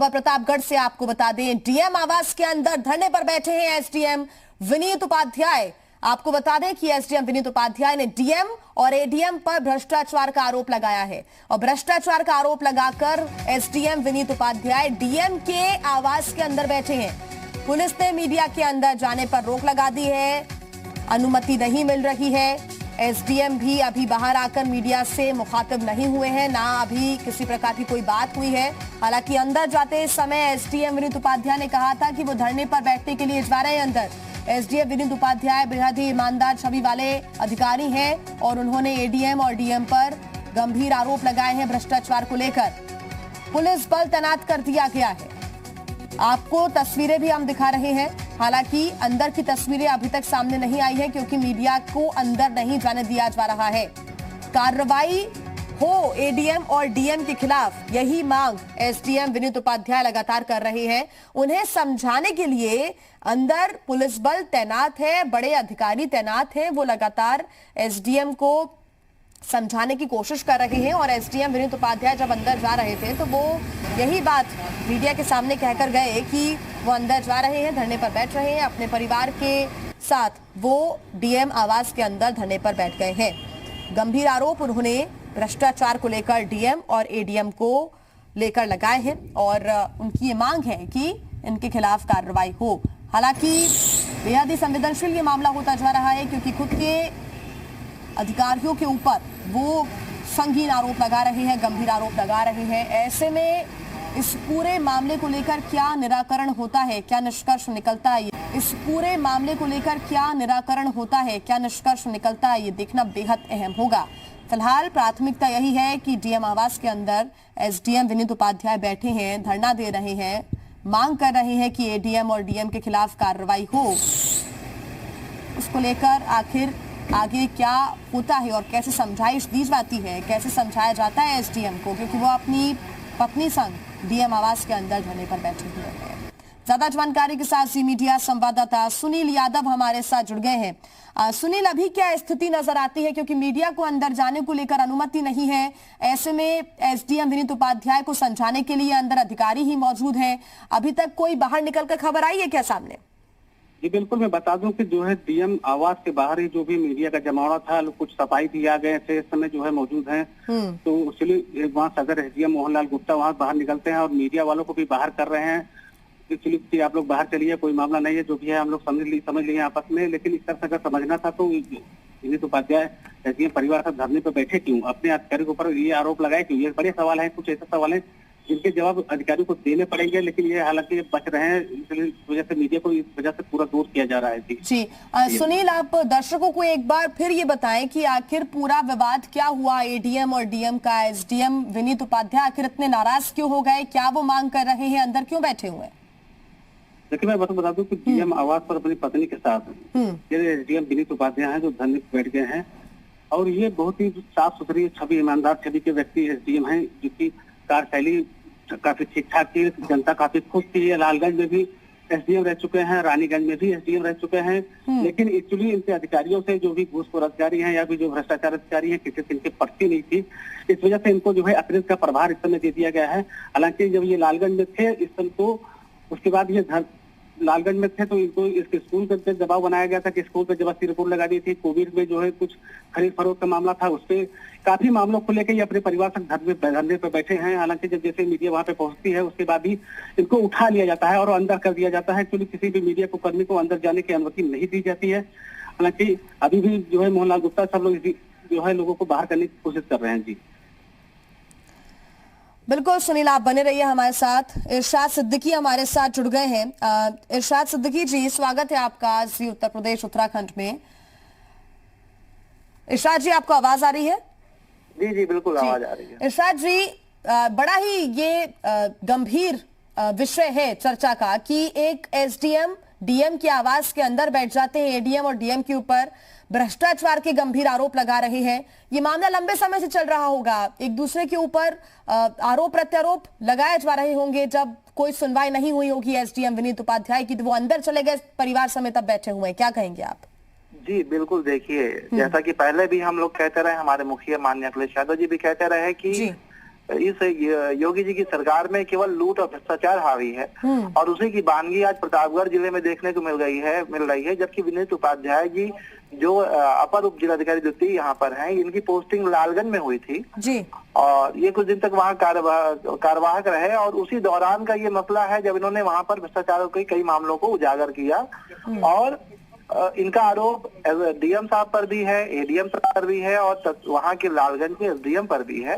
प्रतापगढ़ से आपको बता दें, डीएम आवास के अंदर धरने पर बैठे हैं एसडीएम विनीत उपाध्याय। आपको बता दें कि एसडीएम विनीत उपाध्याय ने डीएम और एडीएम पर भ्रष्टाचार का आरोप लगाया है और भ्रष्टाचार का आरोप लगाकर एसडीएम विनीत उपाध्याय डीएम के आवास के अंदर बैठे हैं। पुलिस ने मीडिया के अंदर जाने पर रोक लगा दी है, अनुमति नहीं मिल रही है। एसडीएम भी अभी बाहर आकर मीडिया से मुखातिब नहीं हुए हैं, ना अभी किसी प्रकार की कोई बात हुई है। हालांकि अंदर जाते समय एसडीएम विनीत उपाध्याय ने कहा था कि वो धरने पर बैठने के लिए जा रहे हैं अंदर। एसडीएम विनीत उपाध्याय बेहद ही ईमानदार छवि वाले अधिकारी हैं और उन्होंने एडीएम और डीएम पर गंभीर आरोप लगाए हैं भ्रष्टाचार को लेकर। पुलिस बल तैनात कर दिया गया है। आपको तस्वीरें भी हम दिखा रहे हैं। हालांकि अंदर की तस्वीरें अभी तक सामने नहीं आई है क्योंकि मीडिया को अंदर नहीं जाने दिया जा रहा है। कार्रवाई हो एडीएम और डीएम के खिलाफ, यही मांग एसडीएम विनीत उपाध्याय लगातार कर रहे हैं। उन्हें समझाने के लिए अंदर पुलिस बल तैनात है, बड़े अधिकारी तैनात हैं। वो लगातार एसडीएम को समझाने की कोशिश कर रहे हैं और एसडीएम विनीत उपाध्याय जब अंदर जा रहे थे तो वो यही बात मीडिया के सामने कहकर गए कि वो अंदर जा रहे हैं, धरने पर बैठ रहे हैं। अपने परिवार के साथ वो डीएम आवास के अंदर धरने पर बैठ गए हैं। गंभीर आरोप उन्होंने भ्रष्टाचार को लेकर डीएम और एडीएम को लेकर लगाए हैं और उनकी ये मांग है कि इनके खिलाफ कार्रवाई हो। हालांकि बेहद ही संवेदनशील ये मामला होता जा रहा है क्योंकि खुद के अधिकारियों के ऊपर वो संगीन आरोप लगा रहे हैं, गंभीर आरोप लगा रहे हैं। ऐसे में इस पूरे मामले को लेकर क्या निराकरण होता है, क्या निष्कर्ष निकलता है, इस पूरे मामले को लेकर क्या निराकरण होता है, क्या निष्कर्ष निकलता है, ये देखना बेहद अहम होगा। फिलहाल प्राथमिकता यही है कि डीएम आवास के अंदर एसडीएम विनीत उपाध्याय बैठे हैं, धरना दे रहे हैं, मांग कर रहे हैं कि एडीएम और डीएम के खिलाफ कार्रवाई हो। उसको लेकर आखिर आगे क्या होता है और कैसे समझाइश दी जाती है, कैसे समझाया जाता है एसडीएम को, क्योंकि वो अपनी पत्नी संग डीएम आवास के अंदर धरने पर बैठे हुए हैं। ज्यादा जानकारी के साथ जी मीडिया संवाददाता सुनील यादव हमारे साथ जुड़ गए हैं। सुनील, अभी क्या स्थिति नजर आती है, क्योंकि मीडिया को अंदर जाने को लेकर अनुमति नहीं है। ऐसे में एसडीएम विनीत उपाध्याय को समझाने के लिए अंदर अधिकारी ही मौजूद हैं। अभी तक कोई बाहर निकलकर खबर आई है क्या सामने? जी बिल्कुल, मैं बता दूं कि जो है डीएम आवास के बाहर ही जो भी मीडिया का जमावड़ा था, कुछ सफाई भी आ गए थे, इस समय जो है मौजूद हैं। तो एक्चुअली वहाँ सदर एसडीएम मोहनलाल गुप्ता वहाँ बाहर निकलते हैं और मीडिया वालों को भी बाहर कर रहे हैं। एक्चुअली आप लोग बाहर चलिए, कोई मामला नहीं है, जो भी है हम लोग समझ लिए आपस में। लेकिन इस तरह से अगर समझना था तो विनीत उपाध्याय एसडीएम परिवार का धरने पर बैठे क्यों, अपने अधिकारी के ऊपर ये आरोप लगाए क्यों? ये बड़े सवाल है, कुछ ऐसे सवाल है जिनके जवाब अधिकारियों को देने पड़ेंगे। लेकिन ये हालांकि बच रहे हैं, इसलिए वजह से मीडिया को इस वजह से पूरा दूर किया जा रहा है। जी सुनील, आप दर्शकों को एक बार फिर ये बताएं कि आखिर पूरा विवाद क्या हुआ एडीएम और डीएम का। एसडीएम विनीत उपाध्याय आखिर इतने नाराज क्यों हो गए, क्या वो मांग कर रहे हैं, अंदर क्यों बैठे हुए? देखिए, मैं बता दूं कि डीएम आवास पर अपनी पत्नी के साथ एसडीएम विनीत उपाध्याय हैं जो धरने पर बैठ गए हैं। और ये बहुत ही साफ सुथरी छवि, ईमानदार छवि के व्यक्ति एसडीएम हैं, जिसकी कार्यशैली काफी ठीक ठाक थी, जनता काफी खुश थी। लालगंज में भी एसडीएम रह चुके हैं, रानीगंज में भी एसडीएम रह चुके हैं। लेकिन एक्चुअली इनके अधिकारियों से जो भी घूसखोर अधिकारी हैं या भी जो भ्रष्टाचार अधिकारी हैं, किसी से इनकी पटती नहीं थी। इस वजह से इनको जो है अतिरिक्त का प्रभार इस समय दे दिया गया है। हालांकि जब ये लालगंज में थे इस समय, तो उसके बाद ये लालगंज में थे तो इनको इसके स्कूल पे दबाव बनाया गया था कि स्कूल पे जबरदस्ती रिपोर्ट लगा दी थी। कोविड में जो है कुछ खरीद फरोख्त का मामला था, उस पर काफी मामलों को लेकर ये अपने परिवार तक धरने पर बैठे हैं। हालांकि जब जैसे मीडिया वहां पे पहुंचती है उसके बाद ही इनको उठा लिया जाता है और अंदर कर दिया जाता है। क्योंकि किसी भी मीडिया को कर्मी को अंदर जाने की अनुमति नहीं दी जाती है। हालांकि अभी भी जो है मोहनलाल गुप्ता सब लोग जो है लोगों को बाहर करने की कोशिश कर रहे हैं। जी बिल्कुल सुनील, आप बने रहिए हमारे साथ। इरशाद सिद्दीकी हमारे साथ जुड़ गए हैं। इरशाद सिद्दीकी जी, स्वागत है आपका जी उत्तर प्रदेश उत्तराखंड में। इरशाद जी, आपको आवाज आ रही है? जी जी बिल्कुल आवाज आ रही है। इरशाद जी, बड़ा ही ये गंभीर विषय है चर्चा का कि एक एसडीएम डीएम के आवास के अंदर बैठ जाते हैं, एडीएम और डीएम के ऊपर भ्रष्टाचार के गंभीर आरोप लगा रहे हैं। ये मामला लंबे समय से चल रहा होगा, एक दूसरे के ऊपर आरोप प्रत्यारोप लगाए जा रहे होंगे। जब कोई सुनवाई नहीं हुई होगी एसडीएम विनीत उपाध्याय की, तो वो अंदर चले गए परिवार समेत, अब बैठे हुए हैं, क्या कहेंगे आप? जी बिल्कुल, देखिए जैसा कि पहले भी हम लोग कहते रहे, हमारे मुखिया माननीय अखिलेश यादव जी भी कहते रहे कि इस योगी जी की सरकार में केवल लूट और भ्रष्टाचार हावी है और उसी की वानगी आज प्रतापगढ़ जिले में देखने को मिल रही है। जबकि विनीत उपाध्याय जी जो अपर उप जिलाधिकारी द्वितीय यहाँ पर हैं, इनकी पोस्टिंग लालगंज में हुई थी जी। और ये कुछ दिन तक वहाँ कार्यवाहक रहे और उसी दौरान का ये मसला है जब इन्होंने वहाँ पर भ्रष्टाचार के कई मामलों को उजागर किया। और इनका आरोप डीएम साहब पर भी है, एडीएम साहब पर भी है और वहाँ के लालगंज के एसडीएम पर भी है।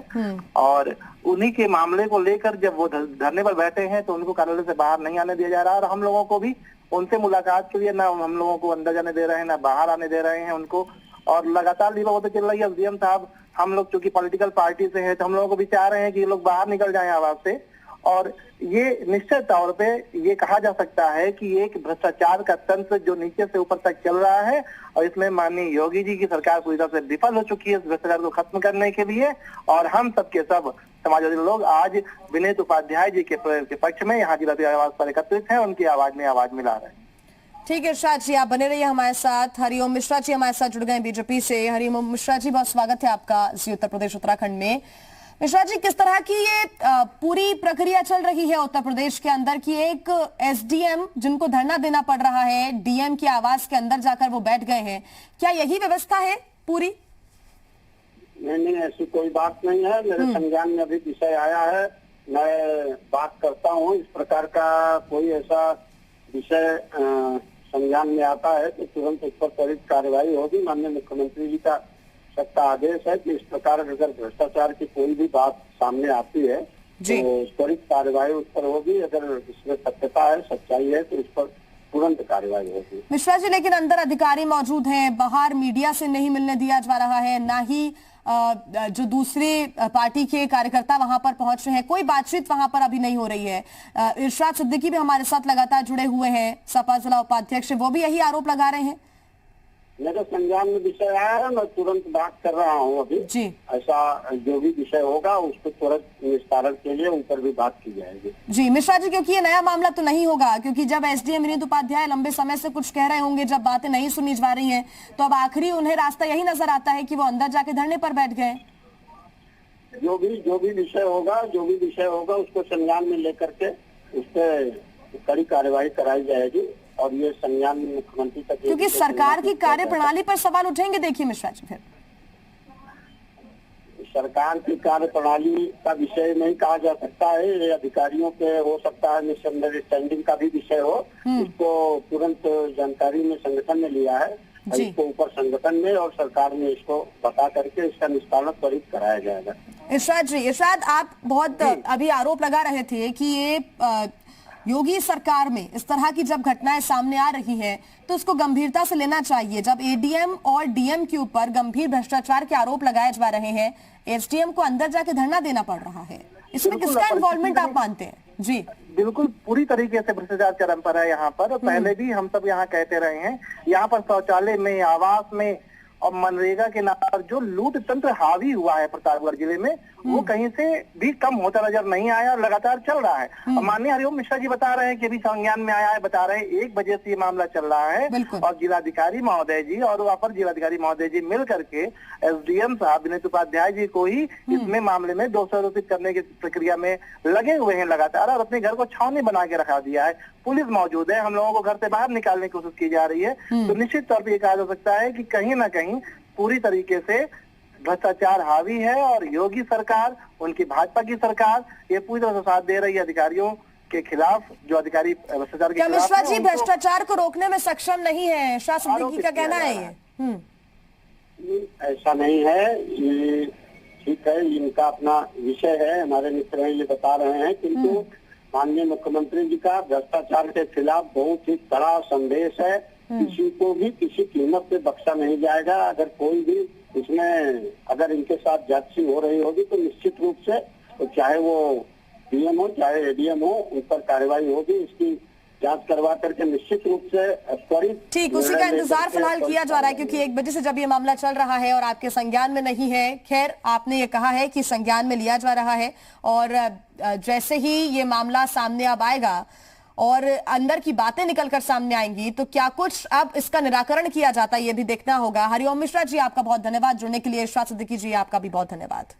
और उन्हीं के मामले को लेकर जब वो धरने पर बैठे हैं तो उनको कार्यालय से बाहर नहीं आने दिया जा रहा। और हम लोगों को भी उनसे मुलाकात के लिए ना हम लोगों को अंदर जाने दे रहे हैं, ना बाहर आने दे रहे हैं उनको। और लगातार लीवा होते चल रही है। एसडीएम साहब, हम लोग चूंकि पॉलिटिकल पार्टी से हैं तो हम लोगों को भी चाह रहे हैं कि ये लोग बाहर निकल जाएं आवाज से। और ये निश्चित तौर पे ये कहा जा सकता है कि एक भ्रष्टाचार का तंत्र जो नीचे से ऊपर तक चल रहा है और इसमें माननीय योगी जी की सरकार पूरी तरह से विफल हो चुकी है इस भ्रष्टाचार को खत्म करने के लिए। और हम सबके सब समाजवादी लोग आज विनीत उपाध्याय जी के पक्ष में यहाँ जिला आवाज पर एकत्रित हैं, उनकी आवाज में आवाज मिला रहे हैं। ठीक है इरशाद जी, आप बने रहिए हमारे साथ। हरिओम मिश्रा जी हमारे साथ जुड़ गए बीजेपी से। हरिओम मिश्रा जी, बहुत स्वागत है आपका जी उत्तर प्रदेश उत्तराखंड में। मिश्रा जी, किस तरह की ये पूरी प्रक्रिया चल रही है उत्तर प्रदेश के अंदर की एक एसडीएम जिनको धरना देना पड़ रहा है, डीएम की आवाज के अंदर जाकर वो बैठ गए हैं, क्या यही व्यवस्था है पूरी? नहीं, ऐसी कोई बात नहीं है। मेरे संज्ञान में अभी विषय आया है, मैं बात करता हूँ। इस प्रकार का कोई ऐसा विषय संज्ञान में आता है तो तुरंत उस पर त्वरित कार्यवाही होगी। माननीय मुख्यमंत्री जी का सख्त आदेश है कि इस प्रकार अगर भ्रष्टाचार की कोई भी बात सामने आती है तो त्वरित कार्यवाही उस पर होगी। अगर इसमें सत्यता है, सच्चाई है तो इस पर तुरंत कार्यवाही होगी। मिश्रा जी, लेकिन अंदर अधिकारी मौजूद हैं, बाहर मीडिया से नहीं मिलने दिया जा रहा है, ना ही जो दूसरे पार्टी के कार्यकर्ता वहां पर पहुंच रहे हैं, कोई बातचीत वहां पर अभी नहीं हो रही है। इरशाद सिद्दीकी भी हमारे साथ लगातार जुड़े हुए हैं, सपा जिला उपाध्यक्ष, वो भी यही आरोप लगा रहे हैं। मेरे संज्ञान में विषय आया है, मैं तुरंत बात कर रहा हूँ अभी जी। ऐसा जो भी विषय होगा उसको तुरंत निस्तारण के लिए ऊपर भी बात की जाएगी। जी मिश्रा जी, क्योंकि ये नया मामला तो नहीं होगा, क्योंकि जब एसडीएम विनीत उपाध्याय लंबे समय से कुछ कह रहे होंगे, जब बातें नहीं सुनी जा रही हैं, तो अब आखिरी उन्हें रास्ता यही नजर आता है कि वो अंदर जाके धरने पर बैठ गए। जो भी विषय होगा उसको संज्ञान में लेकर के उस पर कड़ी कार्यवाही कराई जाएगी और ये संज्ञान मुख्यमंत्री तक, क्योंकि सरकार की कार्यप्रणाली पर सवाल उठेंगे। देखिए मिश्रा जी, फिर सरकार की कार्यप्रणाली का विषय नहीं कहा जा सकता है, ये अधिकारियों के हो सकता है मिसअंडरस्टैंडिंग का भी विषय हो। इसको तुरंत जानकारी में संगठन ने लिया है, इसको ऊपर संगठन में और सरकार ने इसको बता करके इसका निस्तारण त्वरित कराया जाएगा। इरशाद, आप बहुत अभी आरोप लगा रहे थे कि ये योगी सरकार में इस तरह की जब घटनाएं सामने आ रही हैं तो उसको गंभीरता से लेना चाहिए। जब एडीएम और डीएम के ऊपर गंभीर भ्रष्टाचार के आरोप लगाए जा रहे हैं, एसडीएम को अंदर जाके धरना देना पड़ रहा है, इसमें किसका इन्वॉल्वमेंट आप मानते हैं? जी बिल्कुल, पूरी तरीके से भ्रष्टाचार चरम पर है यहाँ पर। पहले भी हम सब यहाँ कहते रहे हैं, यहाँ पर शौचालय में, आवास में और मनरेगा के नाम पर जो लूट तंत्र हावी हुआ है प्रतापगढ़ जिले में, वो कहीं से भी कम होता नजर नहीं आया और लगातार चल रहा है। और माननीय हरिओम मिश्रा जी बता रहे हैं कि अभी संज्ञान में आया है, बता रहे हैं 1 बजे से ये मामला चल रहा है और जिलाधिकारी महोदय जी और अपर जिलाधिकारी महोदय जी मिल करके एसडीएम साहब विनीत उपाध्याय जी को ही इसमें मामले में दोषारोपित करने की प्रक्रिया में लगे हुए हैं लगातार और अपने घर को छावनी बना के रखा दिया है। पुलिस मौजूद है, हम लोगों को घर से बाहर निकालने की कोशिश की जा रही है। तो निश्चित तौर पर यह कहा जा सकता है कि कहीं ना कहीं पूरी तरीके से भ्रष्टाचार हावी है और योगी सरकार, उनकी भाजपा की सरकार ये पूरी तरह से साथ दे रही है अधिकारियों के खिलाफ, जो अधिकारी भ्रष्टाचार के खिलाफ। मिश्रा जी, भ्रष्टाचार को रोकने में सक्षम नहीं है, शाह सिद्दीकी का कहना है ये। ऐसा नहीं है, ये ठीक है, इनका अपना विषय है, हमारे मित्र हैं ये बता रहे हैं, किंतु माननीय मुख्यमंत्री जी का भ्रष्टाचार के खिलाफ बहुत ही कड़ा संदेश है। किसी को भी किसी कीमत पे बख्शा नहीं जाएगा। अगर कोई भी इसमें अगर इनके साथ जांच हो रही होगी तो निश्चित रूप से तो चाहे वो डीएम हो चाहे एडीएम हो, उन पर कार्रवाई होगी। इसकी जांच करवा करके निश्चित रूप से त्वरित, ठीक, उसी का इंतजार फिलहाल किया जा रहा है, क्योंकि 1 बजे से जब ये मामला चल रहा है और आपके संज्ञान में नहीं है। खैर, आपने ये कहा है कि संज्ञान में लिया जा रहा है और जैसे ही ये मामला सामने अब आएगा और अंदर की बातें निकलकर सामने आएंगी तो क्या कुछ अब इसका निराकरण किया जाता है, ये भी देखना होगा। हरिओम मिश्रा जी, आपका बहुत धन्यवाद जुड़ने के लिए। शाह सिद्दीकी जी, आपका भी बहुत धन्यवाद।